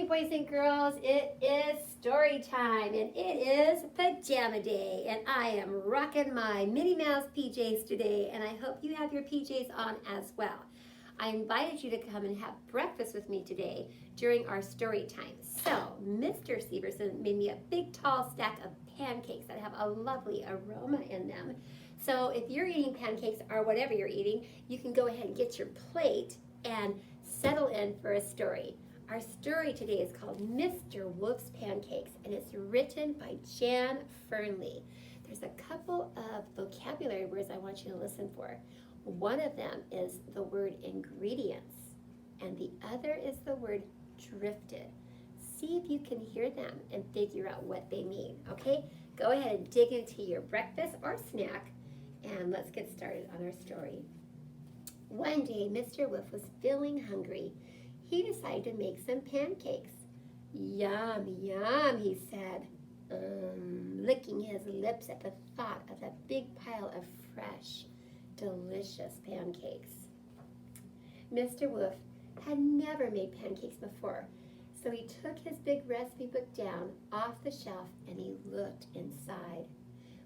boys and girls, it is story time and it is pajama day and I am rocking my Minnie Mouse PJs today and I hope you have your PJs on as well. I invited you to come and have breakfast with me today during our story time. So, Mr. Severson made me a big tall stack of pancakes that have a lovely aroma in them. So if you're eating pancakes or whatever you're eating, you can go ahead and get your plate and settle in for a story. Our story today is called Mr. Wolf's Pancakes, and it's written by Jan Fernley. There's a couple of vocabulary words I want you to listen for. One of them is the word ingredients, and the other is the word drifted. See if you can hear them and figure out what they mean, okay? Go ahead and dig into your breakfast or snack, and let's get started on our story. One day, Mr. Wolf was feeling hungry. He decided to make some pancakes. Yum, yum, he said, licking his lips at the thought of a big pile of fresh, delicious pancakes. Mr. Wolf had never made pancakes before, so he took his big recipe book down off the shelf and he looked inside.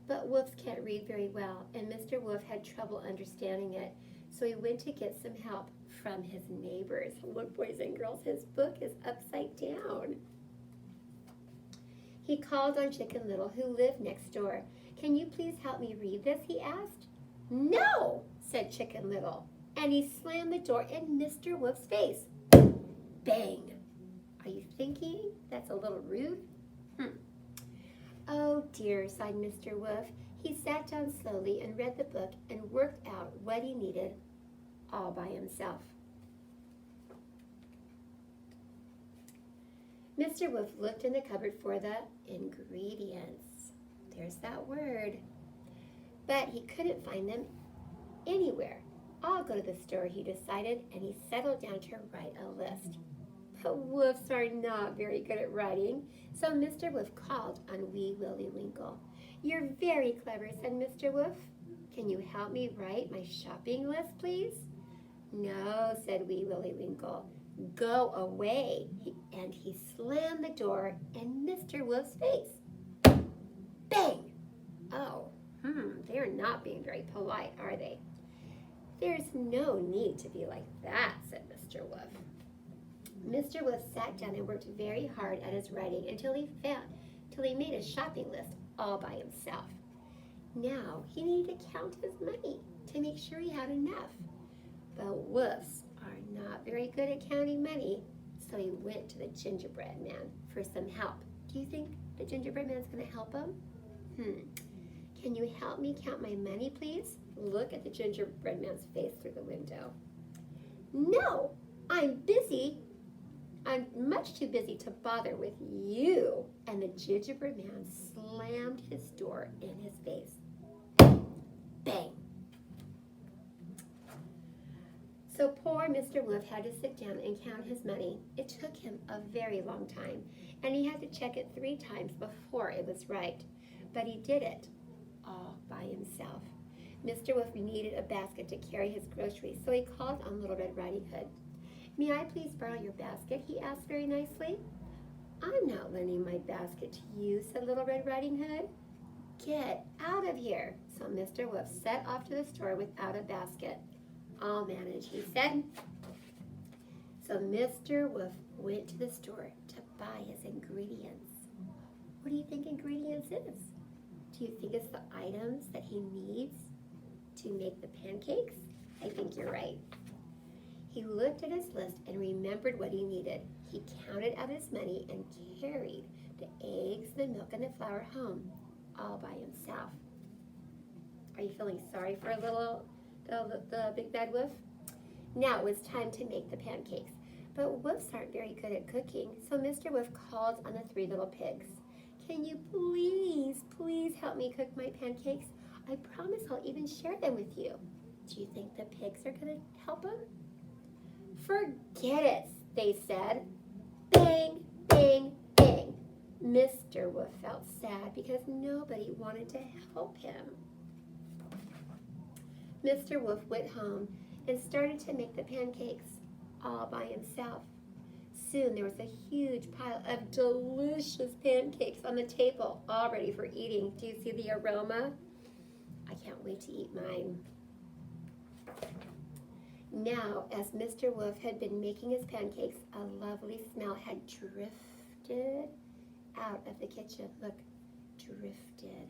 But wolves can't read very well, and Mr. Wolf had trouble understanding it, so he went to get some help from his neighbors. Look, boys and girls, his book is upside down. He called on Chicken Little, who lived next door. "Can you please help me read this?" he asked. "No," said Chicken Little, and he slammed the door in Mr. Wolf's face. Bang! Are you thinking that's a little rude? Oh dear, sighed Mr. Wolf. He sat down slowly and read the book and worked out what he needed all by himself. Mr. Wolf looked in the cupboard for the ingredients. There's that word. But he couldn't find them anywhere. I'll go to the store, he decided, and he settled down to write a list. But wolves are not very good at writing, so Mr. Wolf called on Wee Willie Winkle. "You're very clever," said Mr. Wolf. "Can you help me write my shopping list, please?" "No," said Wee Willie Winkle. "Go away." And he slammed the door in Mr. Wolf's face. Bang! Oh, they're not being very polite, are they? "There's no need to be like that," said Mr. Wolf. Mr. Wolf sat down and worked very hard at his writing until he made a shopping list all by himself. Now he needed to count his money to make sure he had enough. But wolves are not very good at counting money, so he went to the gingerbread man for some help. Do you think the gingerbread man's going to help him? "Can you help me count my money, please?" Look at the gingerbread man's face through the window. "No, I'm busy. I'm much too busy to bother with you." And the gingerbread man slammed his door in his face. Bang! So poor Mr. Wolf had to sit down and count his money. It took him a very long time, and he had to check it 3 times before it was right. But he did it all by himself. Mr. Wolf needed a basket to carry his groceries, so he called on Little Red Riding Hood. "May I please borrow your basket?" he asked very nicely. "I'm not lending my basket to you," said Little Red Riding Hood. "Get out of here." So Mr. Wolf set off to the store without a basket. "I'll manage," he said. So Mr. Wolf went to the store to buy his ingredients. What do you think ingredients is? Do you think it's the items that he needs to make the pancakes? I think you're right. He looked at his list and remembered what he needed. He counted out his money and carried the eggs, the milk, and the flour home, all by himself. Are you feeling sorry for the big bad wolf? Now it was time to make the pancakes. But wolves aren't very good at cooking, so Mr. Wolf called on the 3 little pigs. "Can you please help me cook my pancakes? I promise I'll even share them with you." Do you think the pigs are going to help him? "Forget it," they said. Bang, bang, bang. Mr. Wolf felt sad because nobody wanted to help him. Mr. Wolf went home and started to make the pancakes all by himself. soon there was a huge pile of delicious pancakes on the table, all ready for eating. Do you see the aroma? I can't wait to eat mine. Now, as Mr. Wolf had been making his pancakes, a lovely smell had drifted out of the kitchen. Look, drifted.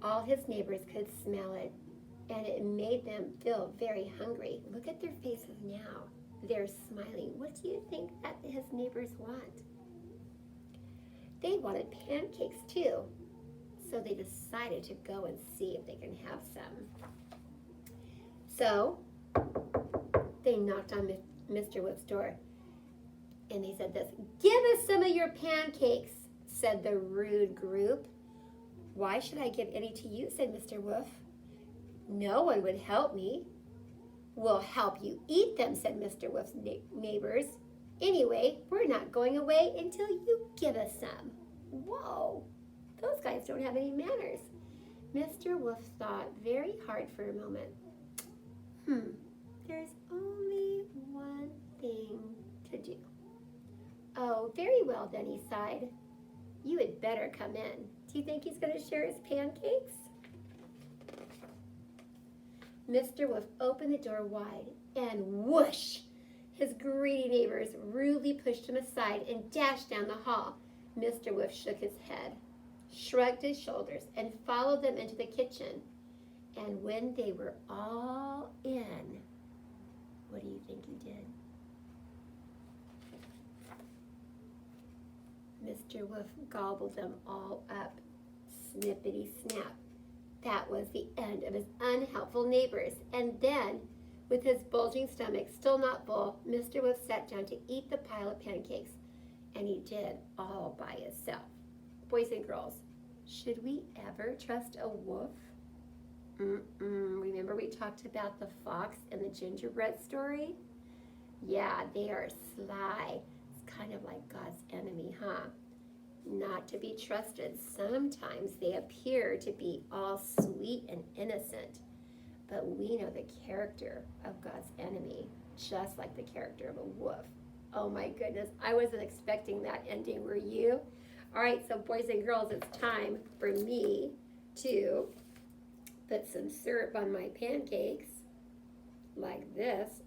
All his neighbors could smell it, and it made them feel very hungry. Look at their faces now. They're smiling. What do you think that his neighbors want? They wanted pancakes too, so they decided to go and see if they can have some. So they knocked on Mr. Wolf's door, and they said this, "Give us some of your pancakes," said the rude group. "Why should I give any to you?" said Mr. Wolf. "No one would help me." "We'll help you eat them," said Mr. Wolf's neighbors. "Anyway, we're not going away until you give us some." Whoa, those guys don't have any manners. Mr. Wolf thought very hard for a moment. There's only one thing to do. "Oh, very well then," he sighed. "You had better come in." Do you think he's going to share his pancakes? Mr. Wolf opened the door wide, and whoosh! His greedy neighbors rudely pushed him aside and dashed down the hall. Mr. Wolf shook his head, shrugged his shoulders, and followed them into the kitchen. And when they were all in, what do you think he did? Mr. Wolf gobbled them all up. Snippity snap. That was the end of his unhelpful neighbors. And then, with his bulging stomach still not full, Mr. Wolf sat down to eat the pile of pancakes. And he did all by himself. Boys and girls, should we ever trust a wolf? Remember we talked about the fox and the gingerbread story? Yeah, they are sly. It's kind of like God's enemy, huh? Not to be trusted. Sometimes they appear to be all sweet and innocent, but we know the character of God's enemy, just like the character of a wolf. Oh my goodness, I wasn't expecting that ending, were you? All right, so boys and girls, it's time for me to put some syrup on my pancakes, like this.